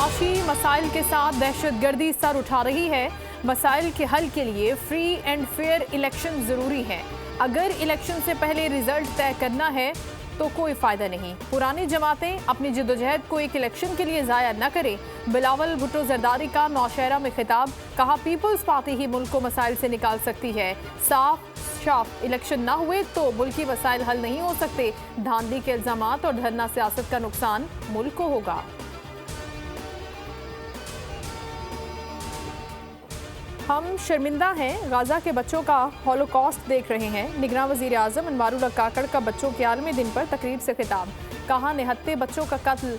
मुआशी मसाइल के साथ दहशतगर्दी सर उठा रही है। मसाइल के हल के लिए फ्री एंड फेयर इलेक्शन जरूरी है। अगर इलेक्शन से पहले रिजल्ट तय करना है तो कोई फायदा नहीं। पुरानी जमातें अपनी जद्दोजहद को एक इलेक्शन के लिए जाया न करें। बिलावल भुट्टो जरदारी का नौशहरा में खिताब, कहा पीपल्स पार्टी ही मुल्क को मसाइल से निकाल सकती है। साफ इलेक्शन ना हुए तो मुल्की मसाइल हल नहीं हो सकते। धांधली के इल्जामात और धरना सियासत का नुकसान मुल्क को होगा। हम शर्मिंदा हैं, गाजा के बच्चों का हॉलोकॉस्ट देख रहे हैं। निगरान वजीर आजम अनवारुल हक काकड़ का बच्चों के आलमी दिन पर तकरीब से खिताब, कहा निहत्ते बच्चों का कत्ल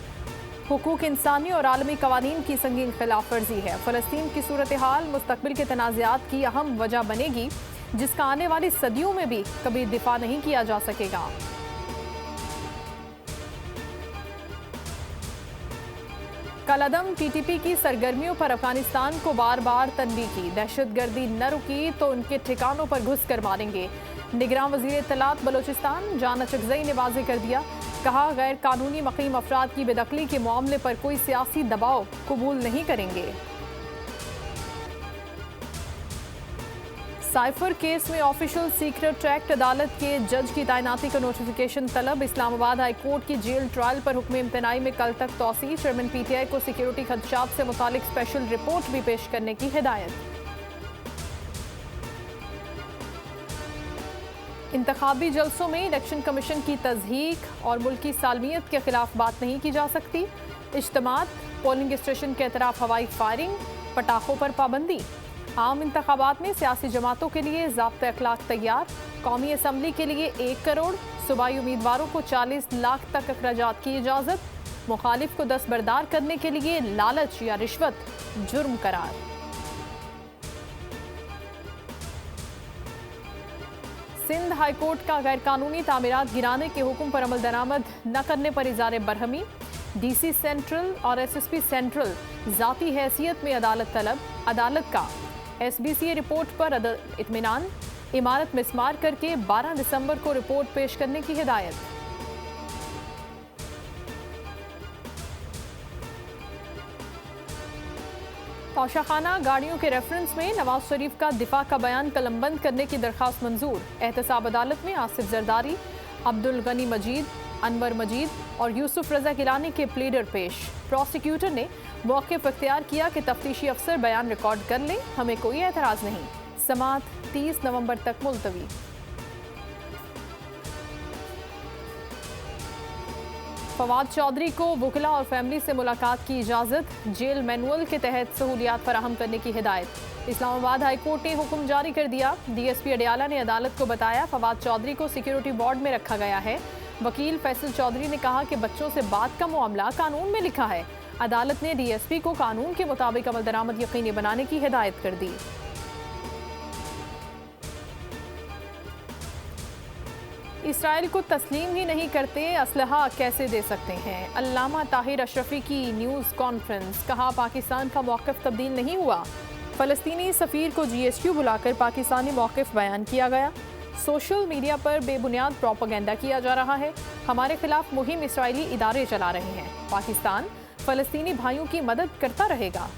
हुकूक इंसानी और आलमी कवानीन की संगीन खिलाफ वर्जी है। फ़लस्तीन की सूरत हाल मुस्तकबिल के तनाज़ात की अहम वजह बनेगी, जिसका आने वाली सदियों में भी कभी दिफा नहीं किया जा सकेगा। कलअदम टीटीपी की सरगर्मियों पर अफगानिस्तान को बार बार तनबीह की, दहशतगर्दी न रुकी तो उनके ठिकानों पर घुस कर मारेंगे। निगरान वज़ीर इत्तलात बलोचिस्तान जाना चकजई ने वाज़ेह कर दिया, कहा गैर कानूनी मकीम अफराद की बेदखली के मामले पर कोई सियासी दबाव कबूल नहीं करेंगे। साइफर केस में ऑफिशियल सीक्रेट एक्ट अदालत के जज की तैनाती का नोटिफिकेशन तलब। इस्लामाबाद हाई कोर्ट की जेल ट्रायल पर हुक्म इम्तनाई में कल तक तौसी। चेयरमैन पीटीआई को सिक्योरिटी खदशात से मुतालिक स्पेशल रिपोर्ट भी पेश करने की हिदायत। इंतखाबी जलसों में इलेक्शन कमीशन की तज़हीक और मुल्की सालमियत के खिलाफ बात नहीं की जा सकती। इज्तिमात, पोलिंग स्टेशन के अतराफ हवाई फायरिंग, पटाखों पर पाबंदी। आम इंतखाबात में सियासी जमातों के लिए ज़ाब्ता अखलाक तैयार। कौमी असम्बली के लिए 1 करोड़, सूबाई उम्मीदवारों को 40 लाख तक अखराजात की इजाज़त। मुखालिफ को दस्तबरदार करने के लिए लालच या रिश्वत जुर्म करार। सिंध हाई कोर्ट का गैर कानूनी तामीरात गिराने के हुक्म पर अमल दरामद न करने पर इज़हार बरहमी। डीसी सेंट्रल और एसएसपी सेंट्रल ज़ाती हैसियत में अदालत तलब। अदालत का एसबीसीए रिपोर्ट पर इत्मीनान, इमारत मिसमार करके 12 दिसंबर को रिपोर्ट पेश करने की हिदायत। तौशाखाना गाड़ियों के रेफरेंस में नवाज शरीफ का दिफा का बयान कलमबंद करने की दरख्वास्त मंजूर। एहतसाब अदालत में आसिफ जरदारी, अब्दुल गनी मजीद, अनवर मजीद और यूसुफ रजा गिलानी के प्लीडर पेश। प्रोसिक्यूटर ने मौक़िफ़ इख्तियार किया कि तफ्तीशी अफसर बयान रिकॉर्ड कर लें, हमें कोई एतराज़ नहीं। समात 30 नवंबर तक मुलतवी। फवाद चौधरी को वकला और फैमिली से मुलाकात की इजाज़त। जेल मैनुअल के तहत सहूलियात फराहम करने की हिदायत। इस्लामाबाद हाई कोर्ट ने हुक्म जारी कर दिया। डीएसपी अडियाला ने अदालत को बताया फवाद चौधरी को सिक्योरिटी बोर्ड में रखा गया है। वकील फैसल चौधरी ने कहा कि बच्चों से बात का मामला कानून में लिखा है। अदालत ने डीएसपी को कानून के मुताबिक अमल दरामद यकीनी बनाने की हिदायत कर दी। इसराइल को तस्लीम ही नहीं करते, असलहा कैसे दे सकते हैं। अल्लामा ताहिर अशरफी की न्यूज़ कॉन्फ्रेंस, कहा पाकिस्तान का मौक़िफ़ तब्दील नहीं हुआ। फ़लस्तीनी सफ़ीर को GSQ बुलाकर पाकिस्तानी मौक़िफ़ बयान किया गया। सोशल मीडिया पर बेबुनियाद प्रोपेगेंडा किया जा रहा है। हमारे खिलाफ मुहिम इसराइली इदारे चला रहे हैं। पाकिस्तान फ़लस्तीनी भाइयों की मदद करता रहेगा।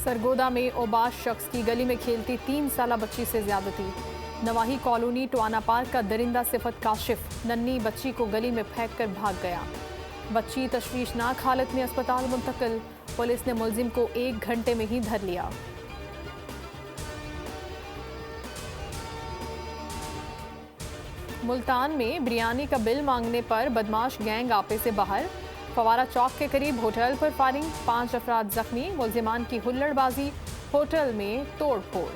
सरगोदा में ओबाश शख्स की गली में खेलती 3 साला बच्ची से ज्यादती। नवाही कॉलोनी टवाना पार्क का दरिंदा सिफत काशिफ नन्ही बच्ची को गली में फेंक कर भाग गया। बच्ची तशवीशनाक हालत में अस्पताल मुंतकिल। पुलिस ने मुलजिम को 1 घंटे में ही धर लिया। मुल्तान में बिरयानी का बिल मांगने पर बदमाश गैंग आपे से बाहर। फवारा चौक के करीब होटल पर फायरिंग, 5 अफराद जख्मी। मुलजिमान की हुल्लड़बाजी, होटल में तोड़ फोड़।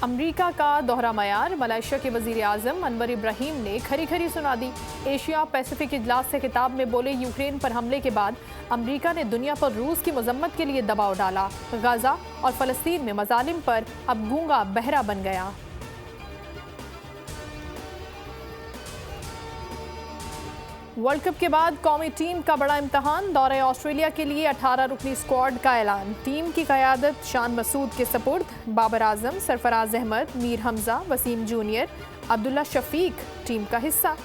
अमरीका का दोहरा मयार, मलेशिया के वजीर आजम अनवर इब्राहिम ने खरी खरी सुना दी। एशिया पैसिफिक इजलास से खिताब में बोले यूक्रेन पर हमले के बाद अमरीका ने दुनिया पर रूस की मजम्मत के लिए दबाव डाला। गाजा और फ़लस्तीन में मजालिम पर अब गूंगा बहरा बन गया। वर्ल्ड कप के बाद कौमी टीम का बड़ा इम्तहान, दौरे ऑस्ट्रेलिया के लिए 18 रुकनी स्क्वाड का ऐलान। टीम की क़यादत शान मसूद के सपुर्द। बाबर आजम, सरफराज अहमद, मीर हमजा, वसीम जूनियर, अब्दुल्ला शफीक टीम का हिस्सा।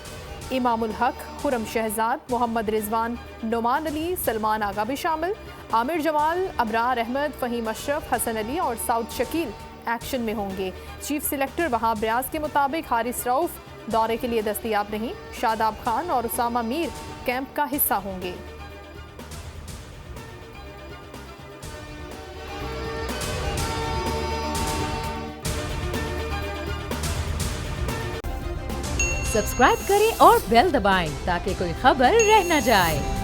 इमामुल हक, खुरम शहजाद, मोहम्मद रिजवान, नुमान अली, सलमान आगा भी शामिल। आमिर जमाल, अबरार अहमद, फ़हीम अशरफ, हसन अली और साउद शकील एक्शन में होंगे। चीफ सिलेक्टर वहाब रियाज के मुताबिक हारिस रऊफ दौरे के लिए दस्तयाब नहीं। शादाब खान और उसामा मीर कैंप का हिस्सा होंगे। सब्सक्राइब करें और बेल दबाएं ताकि कोई खबर रह न जाए।